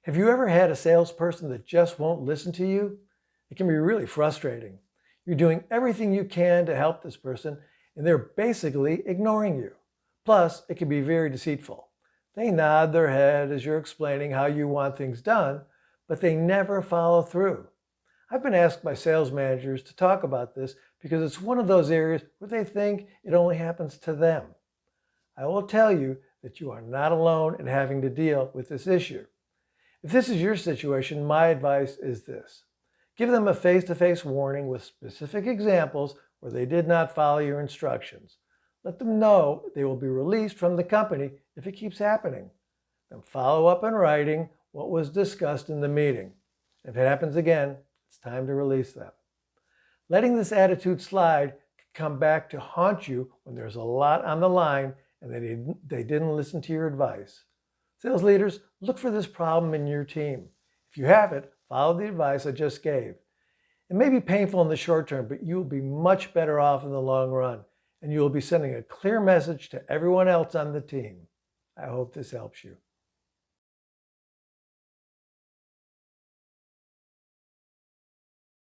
Have you ever had a salesperson that just won't listen to you? It can be really frustrating. You're doing everything you can to help this person, and they're basically ignoring you. Plus, it can be very deceitful. They nod their head as you're explaining how you want things done, but they never follow through. I've been asked by sales managers to talk about this because it's one of those areas where they think it only happens to them. I will tell you that you are not alone in having to deal with this issue. If this is your situation, my advice is this. Give them a face-to-face warning with specific examples where they did not follow your instructions. Let them know they will be released from the company if it keeps happening. Then follow up in writing what was discussed in the meeting. If it happens again, it's time to release them. Letting this attitude slide can come back to haunt you when there's a lot on the line and they didn't listen to your advice. Sales leaders, look for this problem in your team. If you have it, follow the advice I just gave. It may be painful in the short term, but you will be much better off in the long run, and you will be sending a clear message to everyone else on the team. I hope this helps you.